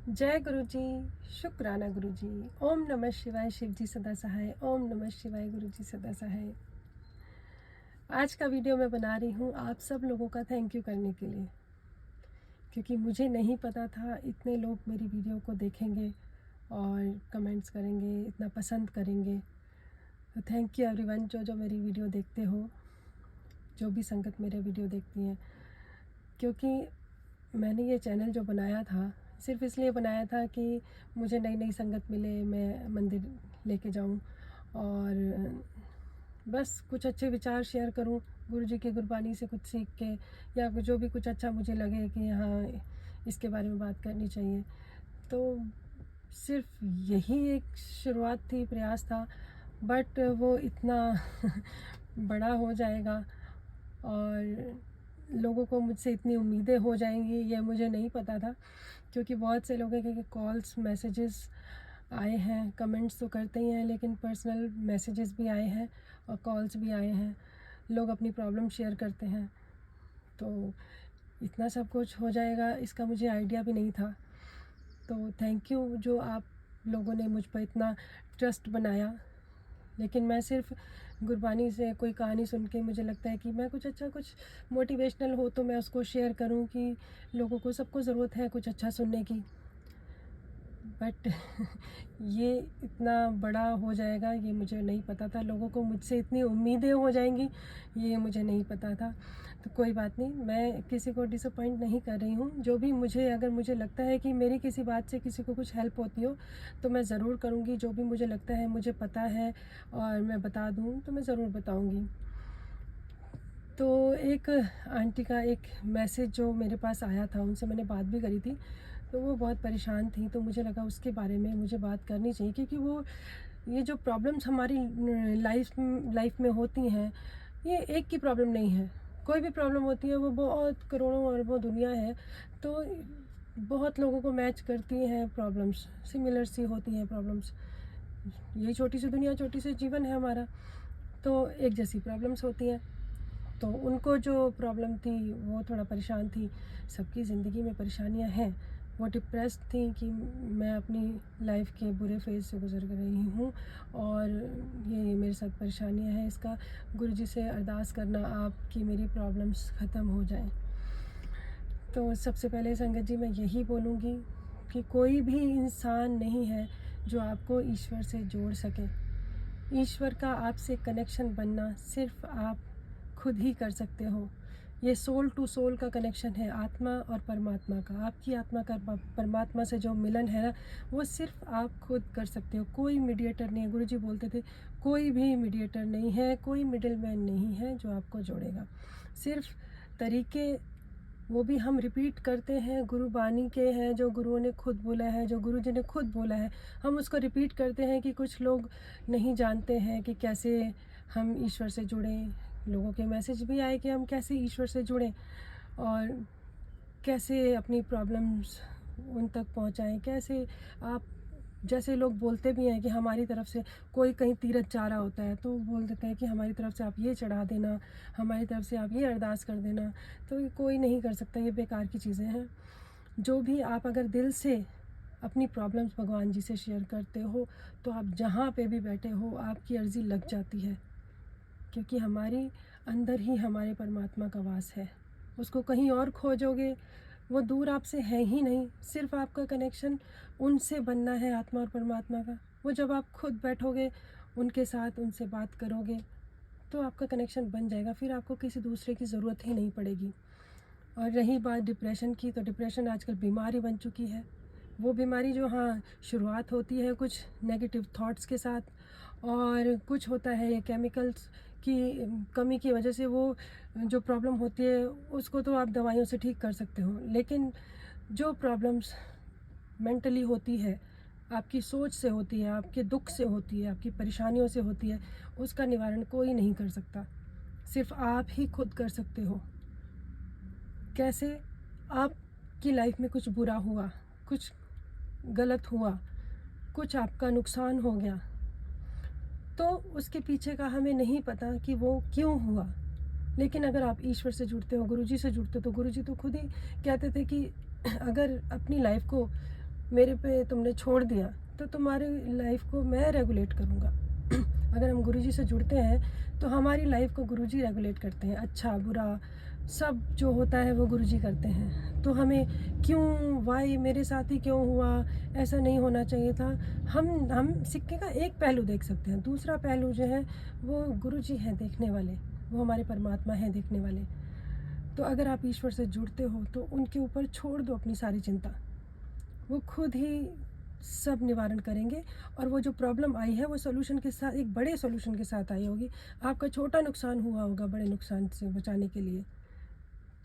जय गुरु जी। शुक्राना गुरु जी। ओम नमः शिवाय। शिव जी सदा सहाय। ओम नमः शिवाय। गुरु जी सदा सहाय। आज का वीडियो मैं बना रही हूँ आप सब लोगों का थैंक यू करने के लिए, क्योंकि मुझे नहीं पता था इतने लोग मेरी वीडियो को देखेंगे और कमेंट्स करेंगे, इतना पसंद करेंगे। तो थैंक यू एवरीवन जो जो मेरी वीडियो देखते हो, जो भी संगत मेरे वीडियो देखती हैं। क्योंकि मैंने ये चैनल जो बनाया था सिर्फ इसलिए बनाया था कि मुझे नई नई संगत मिले, मैं मंदिर लेके जाऊं और बस कुछ अच्छे विचार शेयर करूं, गुरु जी की गुरबानी से कुछ सीख के, या जो भी कुछ अच्छा मुझे लगे कि हाँ इसके बारे में बात करनी चाहिए। तो सिर्फ यही एक शुरुआत थी, प्रयास था, बट वो इतना बड़ा हो जाएगा और लोगों को मुझसे इतनी उम्मीदें हो जाएंगी ये मुझे नहीं पता था। क्योंकि बहुत से लोगों के कॉल्स मैसेजेस आए हैं, कमेंट्स तो करते ही हैं लेकिन पर्सनल मैसेजेस भी आए हैं और कॉल्स भी आए हैं, लोग अपनी प्रॉब्लम शेयर करते हैं। तो इतना सब कुछ हो जाएगा इसका मुझे आइडिया भी नहीं था। तो थैंक यू जो आप लोगों ने मुझ पर इतना ट्रस्ट बनाया। लेकिन मैं सिर्फ गुरबानी से कोई कहानी सुन के मुझे लगता है कि मैं कुछ अच्छा, कुछ मोटिवेशनल हो तो मैं उसको शेयर करूं कि लोगों को, सबको ज़रूरत है कुछ अच्छा सुनने की। बट ये इतना बड़ा हो जाएगा ये मुझे नहीं पता था, लोगों को मुझसे इतनी उम्मीदें हो जाएंगी ये मुझे नहीं पता था। तो कोई बात नहीं, मैं किसी को डिसअपॉइंट नहीं कर रही हूँ। जो भी मुझे, अगर मुझे लगता है कि मेरी किसी बात से किसी को कुछ हेल्प होती हो तो मैं ज़रूर करूँगी। जो भी मुझे लगता है, मुझे पता है और मैं बता दूँ तो मैं ज़रूर बताऊँगी। तो एक आंटी का एक मैसेज जो मेरे पास आया था, उनसे मैंने बात भी करी थी, तो वो बहुत परेशान थी। तो मुझे लगा उसके बारे में मुझे बात करनी चाहिए, क्योंकि वो, ये जो प्रॉब्लम्स हमारी लाइफ में होती हैं, ये एक की प्रॉब्लम नहीं है। कोई भी प्रॉब्लम होती है वो बहुत करोड़ों अरबों दुनिया है, तो बहुत लोगों को मैच करती हैं प्रॉब्लम्स, सिमिलर सी होती हैं प्रॉब्लम्स। यही छोटी सी दुनिया, छोटी सी जीवन है हमारा, तो एक जैसी प्रॉब्लम्स होती हैं। तो उनको जो प्रॉब्लम थी वो थोड़ा परेशान थी। सबकी ज़िंदगी में परेशानियां हैं। वो डिप्रेस्ड थी कि मैं अपनी लाइफ के बुरे फेज़ से गुज़र कर रही हूँ और ये मेरे साथ परेशानियां हैं। इसका गुरुजी से अरदास करना आप कि मेरी प्रॉब्लम्स ख़त्म हो जाएं। तो सबसे पहले संगत जी मैं यही बोलूँगी कि कोई भी इंसान नहीं है जो आपको ईश्वर से जोड़ सके। ईश्वर का आपसे कनेक्शन बनना सिर्फ आप खुद ही कर सकते हो। ये सोल टू सोल का कनेक्शन है, आत्मा और परमात्मा का। आपकी आत्मा का परमात्मा से जो मिलन है ना, वो सिर्फ आप खुद कर सकते हो। कोई मीडिएटर नहीं है। गुरुजी बोलते थे कोई भी मीडिएटर नहीं है, कोई मिडिल मैन नहीं है जो आपको जोड़ेगा। सिर्फ तरीके वो भी हम रिपीट करते हैं, गुरुबानी के हैं जो गुरुओं ने खुद बोला है, जो गुरु जी ने खुद बोला है, हम उसको रिपीट करते हैं कि कुछ लोग नहीं जानते हैं कि कैसे हम ईश्वर से जुड़ें। लोगों के मैसेज भी आए कि हम कैसे ईश्वर से जुड़ें और कैसे अपनी प्रॉब्लम्स उन तक पहुंचाएं। कैसे आप, जैसे लोग बोलते भी हैं कि हमारी तरफ से कोई कहीं तीरथ जा रहा होता है तो बोल देते हैं कि हमारी तरफ से आप ये चढ़ा देना, हमारी तरफ से आप ये अरदास कर देना। तो ये कोई नहीं कर सकता, ये बेकार की चीज़ें हैं। जो भी आप अगर दिल से अपनी प्रॉब्लम्स भगवान जी से शेयर करते हो तो आप जहाँ पे भी बैठे हो आपकी अर्ज़ी लग जाती है, क्योंकि हमारी अंदर ही हमारे परमात्मा का वास है। उसको कहीं और खोजोगे वो दूर आपसे है ही नहीं। सिर्फ आपका कनेक्शन उनसे बनना है, आत्मा और परमात्मा का। वो जब आप खुद बैठोगे उनके साथ, उनसे बात करोगे तो आपका कनेक्शन बन जाएगा। फिर आपको किसी दूसरे की ज़रूरत ही नहीं पड़ेगी। और रही बात डिप्रेशन की, तो डिप्रेशन आजकल बीमारी बन चुकी है। वो बीमारी जो, हाँ, शुरुआत होती है कुछ नेगेटिव थॉट्स के साथ और कुछ होता है ये केमिकल्स की कमी की वजह से। वो जो प्रॉब्लम होती है उसको तो आप दवाइयों से ठीक कर सकते हो, लेकिन जो प्रॉब्लम्स मेंटली होती है, आपकी सोच से होती है, आपके दुख से होती है, आपकी परेशानियों से होती है, उसका निवारण कोई नहीं कर सकता, सिर्फ आप ही खुद कर सकते हो। कैसे? आपकी लाइफ में कुछ बुरा हुआ, कुछ गलत हुआ, कुछ आपका नुकसान हो गया, तो उसके पीछे का हमें नहीं पता कि वो क्यों हुआ। लेकिन अगर आप ईश्वर से जुड़ते हो, गुरुजी से जुड़ते हो, तो गुरुजी तो खुद ही कहते थे कि अगर अपनी लाइफ को मेरे पे तुमने छोड़ दिया, तो तुम्हारी लाइफ को मैं रेगुलेट करूँगा। अगर हम गुरुजी से जुड़ते हैं तो हमारी लाइफ को गुरुजी रेगुलेट करते हैं, अच्छा बुरा सब जो होता है वो गुरुजी करते हैं। तो हमें क्यों, वाई मेरे साथ ही क्यों हुआ, ऐसा नहीं होना चाहिए था। हम सिक्के का एक पहलू देख सकते हैं, दूसरा पहलू जो है वो गुरुजी हैं देखने वाले, वो हमारे परमात्मा हैं देखने वाले। तो अगर आप ईश्वर से जुड़ते हो तो उनके ऊपर छोड़ दो अपनी सारी चिंता, वो खुद ही सब निवारण करेंगे। और वो जो प्रॉब्लम आई है वो सोल्यूशन के साथ, एक बड़े सोल्यूशन के साथ आई होगी। आपका छोटा नुकसान हुआ होगा बड़े नुकसान से बचाने के लिए।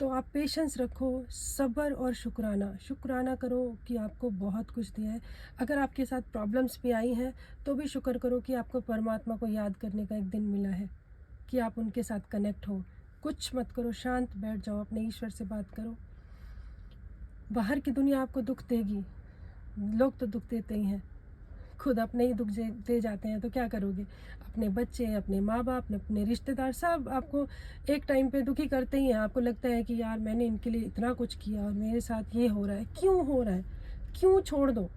तो आप पेशेंस रखो, सब्र और शुक्राना करो कि आपको बहुत कुछ दिया है। अगर आपके साथ प्रॉब्लम्स भी आई हैं तो भी शुक्र करो कि आपको परमात्मा को याद करने का एक दिन मिला है, कि आप उनके साथ कनेक्ट हो। कुछ मत करो, शांत बैठ जाओ, अपने ईश्वर से बात करो। बाहर की दुनिया आपको दुख देगी, लोग तो दुख देते ही हैं, खुद अपने ही दुख दे जाते हैं, तो क्या करोगे। अपने बच्चे, अपने माँ बाप, अपने रिश्तेदार सब आपको एक टाइम पे दुखी करते ही हैं। आपको लगता है कि यार मैंने इनके लिए इतना कुछ किया और मेरे साथ ये हो रहा है, क्यों हो रहा है, क्यों, छोड़ दो।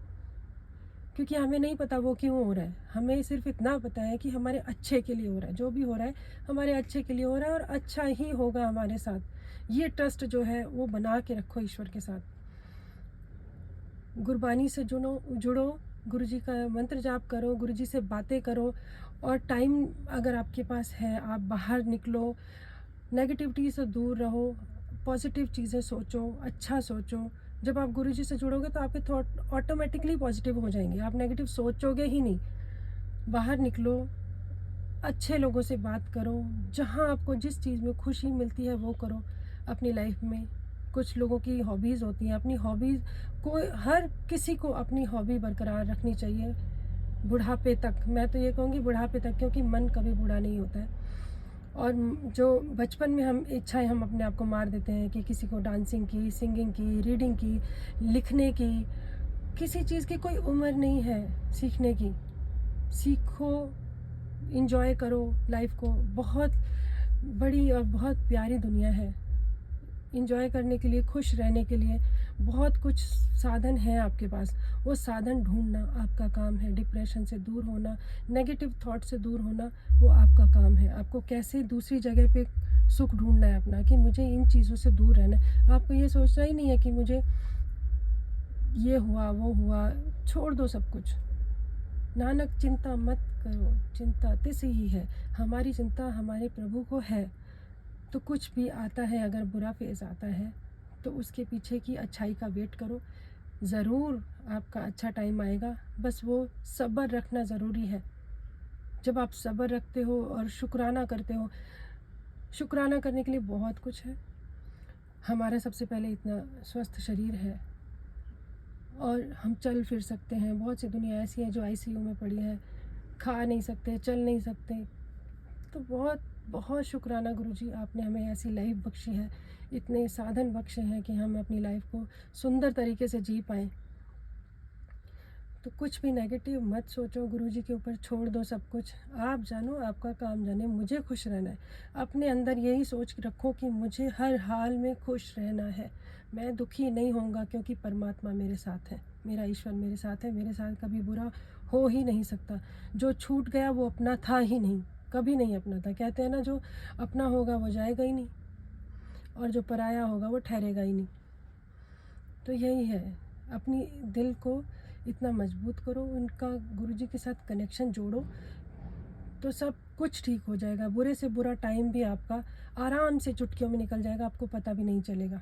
क्योंकि हमें नहीं पता वो क्यों हो रहा है, हमें सिर्फ इतना पता है कि हमारे अच्छे के लिए हो रहा है। जो भी हो रहा है हमारे अच्छे के लिए हो रहा है और अच्छा ही होगा हमारे साथ। ये ट्रस्ट जो है वो बना के रखो ईश्वर के साथ। गुरबानी से जुड़ो, गुरुजी का मंत्र जाप करो, गुरुजी से बातें करो। और टाइम अगर आपके पास है, आप बाहर निकलो, नेगेटिविटी से दूर रहो, पॉजिटिव चीज़ें सोचो, अच्छा सोचो। जब आप गुरुजी से जुड़ोगे तो आपके थॉट ऑटोमेटिकली पॉजिटिव हो जाएंगे, आप नेगेटिव सोचोगे ही नहीं। बाहर निकलो, अच्छे लोगों से बात करो, जहाँ आपको जिस चीज़ में खुशी मिलती है वो करो अपनी लाइफ में। कुछ लोगों की हॉबीज़ होती हैं, अपनी हॉबीज़ को, हर किसी को अपनी हॉबी बरकरार रखनी चाहिए बुढ़ापे तक। मैं तो ये कहूँगी बुढ़ापे तक, क्योंकि मन कभी बूढ़ा नहीं होता है। और जो बचपन में हम इच्छाएं हम अपने आप को मार देते हैं कि किसी को डांसिंग की, सिंगिंग की, रीडिंग की, लिखने की, किसी चीज़ की कोई उम्र नहीं है सीखने की। सीखो, इंजॉय करो लाइफ को। बहुत बड़ी और बहुत प्यारी दुनिया है, इंजॉय करने के लिए, खुश रहने के लिए बहुत कुछ साधन है आपके पास। वो साधन ढूंढना आपका काम है। डिप्रेशन से दूर होना, नेगेटिव थॉट से दूर होना, वो आपका काम है। आपको कैसे दूसरी जगह पे सुख ढूंढना है अपना, कि मुझे इन चीज़ों से दूर रहना है। आपको ये सोचना ही नहीं है कि मुझे ये हुआ वो हुआ, छोड़ दो सब कुछ। नानक चिंता मत करो, चिंता तिस ही है। हमारी चिंता हमारे प्रभु को है। तो कुछ भी आता है, अगर बुरा फेज़ आता है तो उसके पीछे की अच्छाई का वेट करो, ज़रूर आपका अच्छा टाइम आएगा। बस वो सब्र रखना ज़रूरी है। जब आप सब्र रखते हो और शुक्राना करते हो, शुक्राना करने के लिए बहुत कुछ है। हमारा सबसे पहले इतना स्वस्थ शरीर है और हम चल फिर सकते हैं। बहुत सी दुनिया ऐसी है जो आईसीयू में पड़ी है, खा नहीं सकते, चल नहीं सकते। तो बहुत बहुत शुक्राना गुरुजी, आपने हमें ऐसी लाइफ बख्शी है, इतने साधन बख्शे हैं कि हम अपनी लाइफ को सुंदर तरीके से जी पाएँ। तो कुछ भी नेगेटिव मत सोचो, गुरुजी के ऊपर छोड़ दो सब कुछ। आप जानो, आपका काम जाने, मुझे खुश रहना है। अपने अंदर यही सोच रखो कि मुझे हर हाल में खुश रहना है। मैं दुखी नहीं होऊंगा क्योंकि परमात्मा मेरे साथ है, मेरा ईश्वर मेरे साथ है। मेरे साथ कभी बुरा हो ही नहीं सकता। जो छूट गया वो अपना था ही नहीं, कभी नहीं अपना था। कहते हैं ना, जो अपना होगा वो जाएगा ही नहीं और जो पराया होगा वो ठहरेगा ही नहीं। तो यही है, अपनी दिल को इतना मजबूत करो, उनका गुरुजी के साथ कनेक्शन जोड़ो, तो सब कुछ ठीक हो जाएगा। बुरे से बुरा टाइम भी आपका आराम से चुटकियों में निकल जाएगा, आपको पता भी नहीं चलेगा।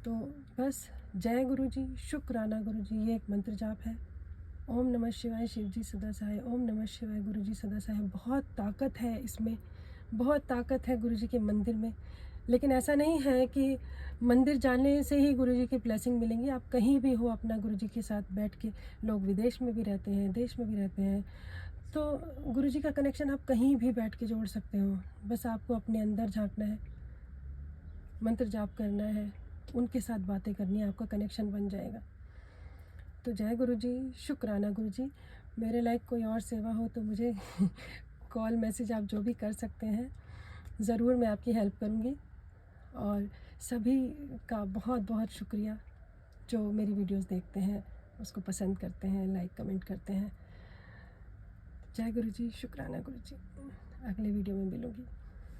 तो बस, जय गुरुजी, शुक्राना गुरुजी। ये एक मंत्र जाप है। ओम नमः शिवाय, शिव जी सदा सहाय। ओम नमः शिवाय, गुरुजी सदा सहाय। बहुत ताकत है इसमें, बहुत ताकत है गुरुजी के मंदिर में। लेकिन ऐसा नहीं है कि मंदिर जाने से ही गुरुजी की ब्लेसिंग मिलेंगी। आप कहीं भी हो अपना गुरुजी के साथ बैठ के, लोग विदेश में भी रहते हैं, देश में भी रहते हैं, तो गुरुजी का कनेक्शन आप कहीं भी बैठ के जोड़ सकते हो। बस आपको अपने अंदर झांकना है, मंत्र जाप करना है, उनके साथ बातें करनी है, आपका कनेक्शन बन जाएगा। तो जय गुरुजी, शुक्राना गुरुजी। मेरे लायक कोई और सेवा हो तो मुझे कॉल मैसेज आप जो भी कर सकते हैं, ज़रूर मैं आपकी हेल्प करूँगी। और सभी का बहुत बहुत शुक्रिया। जो मेरी वीडियोस देखते हैं, उसको पसंद करते हैं, लाइक कमेंट करते हैं। जय गुरु जी, शुक्राना गुरु जी। अगले वीडियो में मिलूँगी।